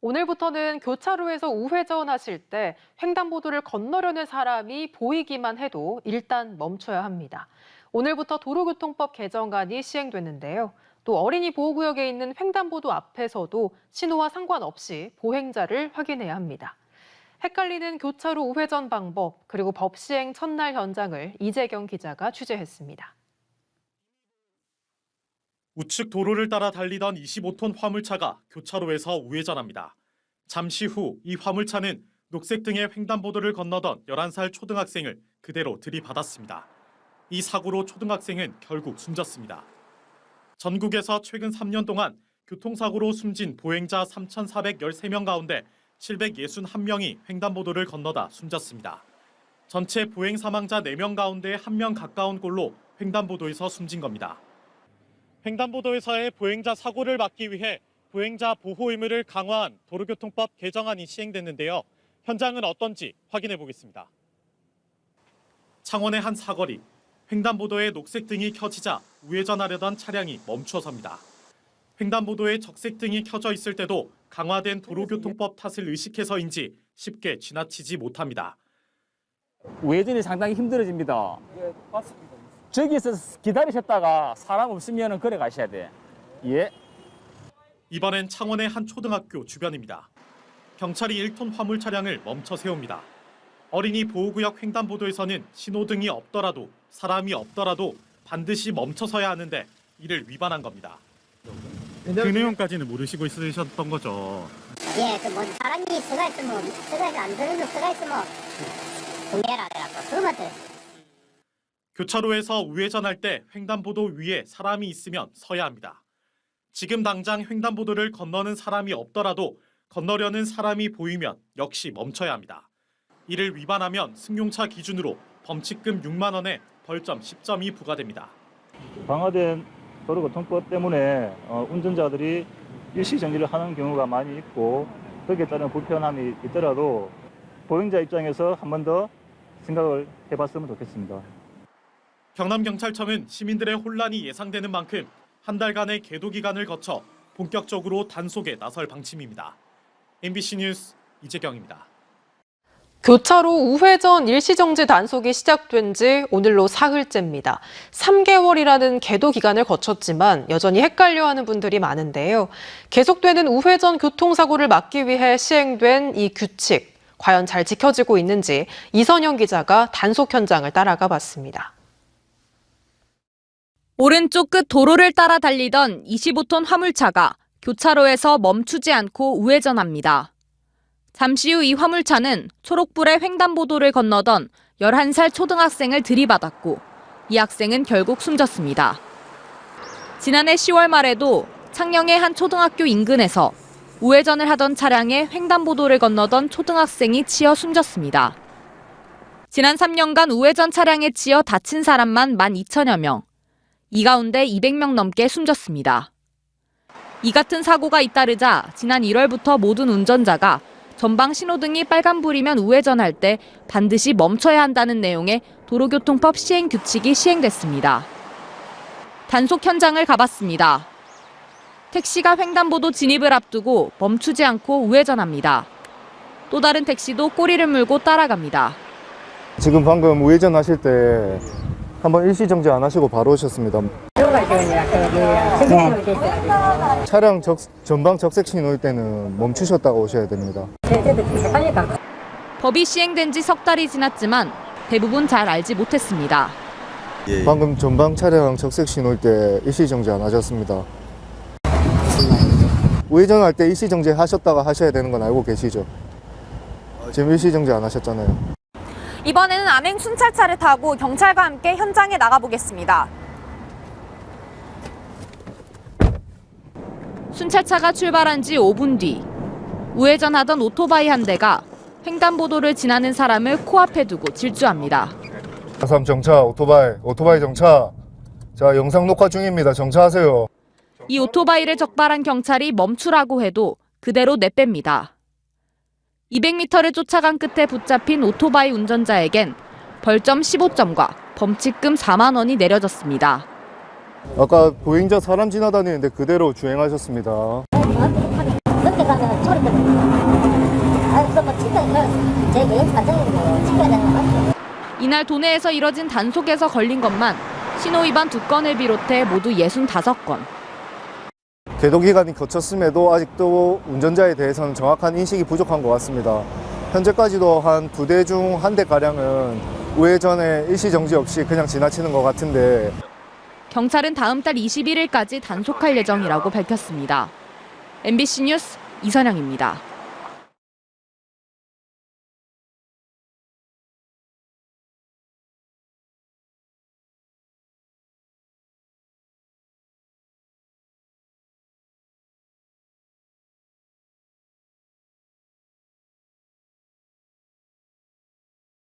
오늘부터는 교차로에서 우회전 하실 때 횡단보도를 건너려는 사람이 보이기만 해도 일단 멈춰야 합니다. 오늘부터 도로교통법 개정안이 시행됐는데요. 또 어린이 보호구역에 있는 횡단보도 앞에서도 신호와 상관없이 보행자를 확인해야 합니다. 헷갈리는 교차로 우회전 방법, 그리고 법 시행 첫날 현장을 이재경 기자가 취재했습니다. 우측 도로를 따라 달리던 25톤 화물차가 교차로에서 우회전합니다. 잠시 후 이 화물차는 녹색 등의 횡단보도를 건너던 11살 초등학생을 그대로 들이받았습니다. 이 사고로 초등학생은 결국 숨졌습니다. 전국에서 최근 3년 동안 교통사고로 숨진 보행자 3,413명 가운데 761명이 횡단보도를 건너다 숨졌습니다. 전체 보행 사망자 4명 가운데 1명 가까운 꼴로 횡단보도에서 숨진 겁니다. 횡단보도에서의 보행자 사고를 막기 위해 보행자 보호 의무를 강화한 도로교통법 개정안이 시행됐는데요. 현장은 어떤지 확인해 보겠습니다. 창원의 한 사거리, 횡단보도에 녹색 등이 켜지자 우회전하려던 차량이 멈춰섭니다. 횡단보도에 적색 등이 켜져 있을 때도 강화된 도로교통법 탓을 의식해서인지 쉽게 지나치지 못합니다. 우회전이 상당히 힘들어집니다. 네, 맞습니다. 저기서 기다리셨다가 사람 없으면 걸어 가셔야 돼. 예. 이번엔 창원의 한 초등학교 주변입니다. 경찰이 1톤 화물 차량을 멈춰 세웁니다. 어린이 보호구역 횡단보도에서는 신호등이 없더라도 사람이 없더라도 반드시 멈춰서야 하는데 이를 위반한 겁니다. 그 내용까지는 모르시고 있으셨던 거죠? 예, 사람이 서가 있으면 서가에서 안 들으면 서가 있으면 동의해라 그래갖고 그것만 들었어요. 교차로에서 우회전할 때 횡단보도 위에 사람이 있으면 서야 합니다. 지금 당장 횡단보도를 건너는 사람이 없더라도 건너려는 사람이 보이면 역시 멈춰야 합니다. 이를 위반하면 승용차 기준으로 범칙금 6만 원에 벌점 10점이 부과됩니다. 강화된 도로교통법 때문에 운전자들이 일시정지를 하는 경우가 많이 있고 거기에 따른 불편함이 있더라도 보행자 입장에서 한 번 더 생각을 해봤으면 좋겠습니다. 경남경찰청은 시민들의 혼란이 예상되는 만큼 한 달간의 계도 기간을 거쳐 본격적으로 단속에 나설 방침입니다. MBC 뉴스 이재경입니다. 교차로 우회전 일시정지 단속이 시작된 지 오늘로 사흘째입니다. 3개월이라는 계도 기간을 거쳤지만 여전히 헷갈려하는 분들이 많은데요. 계속되는 우회전 교통사고를 막기 위해 시행된 이 규칙, 과연 잘 지켜지고 있는지 이선영 기자가 단속 현장을 따라가 봤습니다. 오른쪽 끝 도로를 따라 달리던 25톤 화물차가 교차로에서 멈추지 않고 우회전합니다. 잠시 후 이 화물차는 초록불의 횡단보도를 건너던 11살 초등학생을 들이받았고 이 학생은 결국 숨졌습니다. 지난해 10월 말에도 창녕의 한 초등학교 인근에서 우회전을 하던 차량에 횡단보도를 건너던 초등학생이 치여 숨졌습니다. 지난 3년간 우회전 차량에 치여 다친 사람만 12,000여 명, 이 가운데 200명 넘게 숨졌습니다. 이 같은 사고가 잇따르자 지난 1월부터 모든 운전자가 전방 신호등이 빨간불이면 우회전할 때 반드시 멈춰야 한다는 내용의 도로교통법 시행 규칙이 시행됐습니다. 단속 현장을 가봤습니다. 택시가 횡단보도 진입을 앞두고 멈추지 않고 우회전합니다. 또 다른 택시도 꼬리를 물고 따라갑니다. 지금 방금 우회전 하실 때 한번 일시정지 안 하시고 바로 오셨습니다. 차량 전방 적색 신호일 때는 멈추셨다가 오셔야 됩니다. 법이 시행된 지 석 달이 지났지만 대부분 잘 알지 못했습니다. 방금 전방 차량 적색 신호일 때 일시정지 안 하셨습니다. 우회전할 때 일시정지 하셨다가 하셔야 되는 건 알고 계시죠? 지금 일시정지 안 하셨잖아요. 이번에는 암행 순찰차를 타고 경찰과 함께 현장에 나가보겠습니다. 순찰차가 출발한 지 5분 뒤 우회전하던 오토바이 한 대가 횡단보도를 지나는 사람을 코앞에 두고 질주합니다. 3 정차, 오토바이 정차. 자, 영상 녹화 중입니다. 정차하세요. 이 오토바이를 적발한 경찰이 멈추라고 해도 그대로 내뺍니다. 200m를 쫓아간 끝에 붙잡힌 오토바이 운전자에겐 벌점 15점과 범칙금 4만 원이 내려졌습니다. 아까 보행자 사람 지나다니는데 그대로 주행하셨습니다. 늦게 가면 소리 때문에 여기서 반장님도 지켜야 되는 거 맞죠? 이날 도내에서 이뤄진 단속에서 걸린 것만 신호 위반 2건을 비롯해 모두 65건. 계도 기간이 거쳤음에도 아직도 운전자에 대해서는 정확한 인식이 부족한 것 같습니다. 현재까지도 한 2대 중 1대가량은 우회전에 일시정지 없이 그냥 지나치는 것 같은데 경찰은 다음 달 21일까지 단속할 예정이라고 밝혔습니다. MBC 뉴스 이선영입니다.